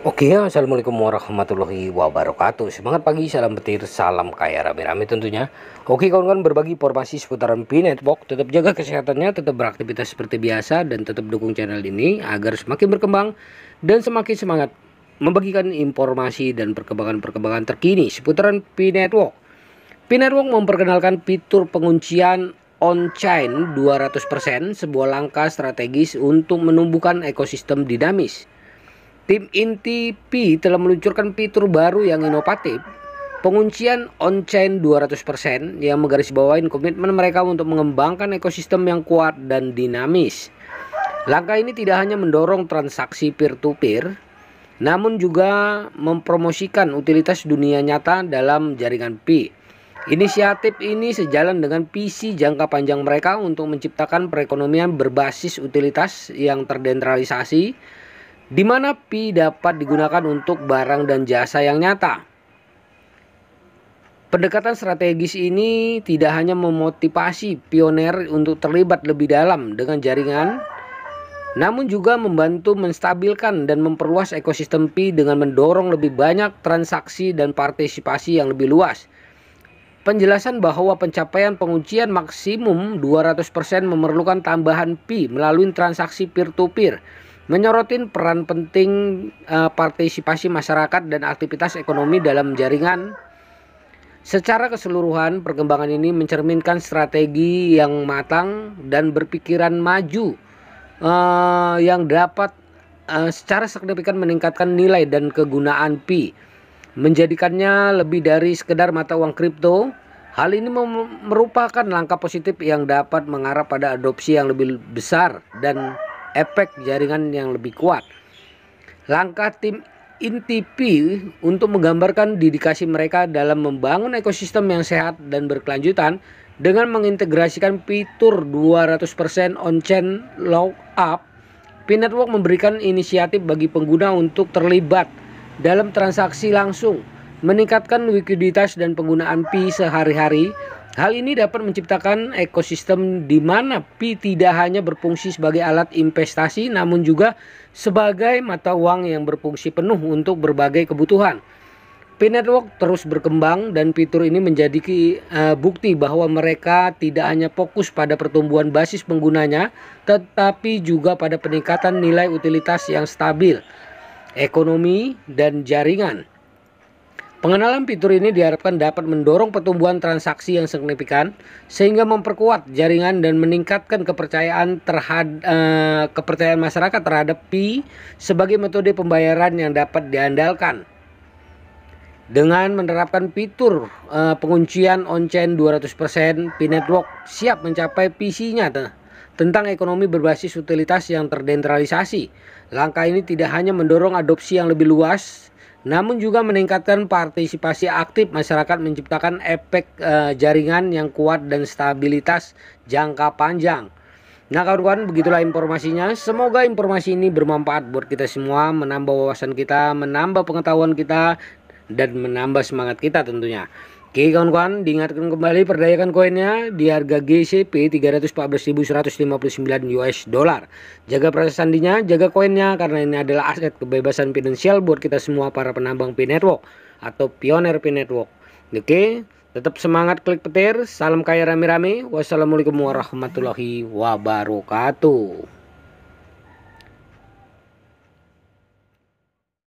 Oke, assalamualaikum warahmatullahi wabarakatuh. Semangat pagi, salam petir, salam kaya rame-rame tentunya. Oke kawan-kawan, berbagi informasi seputaran P-Network. Tetap jaga kesehatannya, tetap beraktivitas seperti biasa, dan tetap dukung channel ini agar semakin berkembang dan semakin semangat membagikan informasi dan perkembangan-perkembangan terkini seputaran P-Network. P-Network memperkenalkan fitur penguncian on-chain 200%, sebuah langkah strategis untuk menumbuhkan ekosistem dinamis. Tim inti Pi telah meluncurkan fitur baru yang inovatif, penguncian on-chain 200%, yang menggarisbawahi komitmen mereka untuk mengembangkan ekosistem yang kuat dan dinamis. Langkah ini tidak hanya mendorong transaksi peer-to-peer, namun juga mempromosikan utilitas dunia nyata dalam jaringan Pi. Inisiatif ini sejalan dengan visi jangka panjang mereka untuk menciptakan perekonomian berbasis utilitas yang terdesentralisasi, di mana Pi dapat digunakan untuk barang dan jasa yang nyata. Pendekatan strategis ini tidak hanya memotivasi pioner untuk terlibat lebih dalam dengan jaringan, namun juga membantu menstabilkan dan memperluas ekosistem Pi dengan mendorong lebih banyak transaksi dan partisipasi yang lebih luas. Penjelasan bahwa pencapaian penguncian maksimum 200% memerlukan tambahan Pi melalui transaksi peer-to-peer, menyorotin peran penting partisipasi masyarakat dan aktivitas ekonomi dalam jaringan. Secara keseluruhan, perkembangan ini mencerminkan strategi yang matang dan berpikiran maju yang dapat secara signifikan meningkatkan nilai dan kegunaan Pi, menjadikannya lebih dari sekedar mata uang kripto. Hal ini merupakan langkah positif yang dapat mengarah pada adopsi yang lebih besar dan efek jaringan yang lebih kuat. Langkah tim inti Pi untuk menggambarkan dedikasi mereka dalam membangun ekosistem yang sehat dan berkelanjutan dengan mengintegrasikan fitur 200% on-chain lockup. P-Network memberikan inisiatif bagi pengguna untuk terlibat dalam transaksi langsung, meningkatkan likuiditas dan penggunaan Pi sehari-hari. Hal ini dapat menciptakan ekosistem di mana Pi tidak hanya berfungsi sebagai alat investasi, namun juga sebagai mata uang yang berfungsi penuh untuk berbagai kebutuhan. P-Network terus berkembang dan fitur ini menjadi bukti bahwa mereka tidak hanya fokus pada pertumbuhan basis penggunanya, tetapi juga pada peningkatan nilai utilitas yang stabil, ekonomi, dan jaringan. Pengenalan fitur ini diharapkan dapat mendorong pertumbuhan transaksi yang signifikan, sehingga memperkuat jaringan dan meningkatkan kepercayaan masyarakat terhadap Pi sebagai metode pembayaran yang dapat diandalkan. Dengan menerapkan fitur penguncian on-chain 200%, P-Network siap mencapai visinya tentang ekonomi berbasis utilitas yang terdesentralisasi. Langkah ini tidak hanya mendorong adopsi yang lebih luas, namun juga meningkatkan partisipasi aktif masyarakat, menciptakan efek jaringan yang kuat dan stabilitas jangka panjang. Nah kawan-kawan, begitulah informasinya. Semoga informasi ini bermanfaat buat kita semua, menambah wawasan kita, menambah pengetahuan kita, dan menambah semangat kita tentunya. Oke kawan-kawan, diingatkan kembali perdayakan koinnya di harga GCP 314.159 US dollar. Jaga proses sandinya, jaga koinnya, karena ini adalah aset kebebasan finansial buat kita semua para penambang P-Network atau pioner P-Network. Oke, tetap semangat klik petir, salam kaya rame-rame. Wassalamualaikum warahmatullahi wabarakatuh.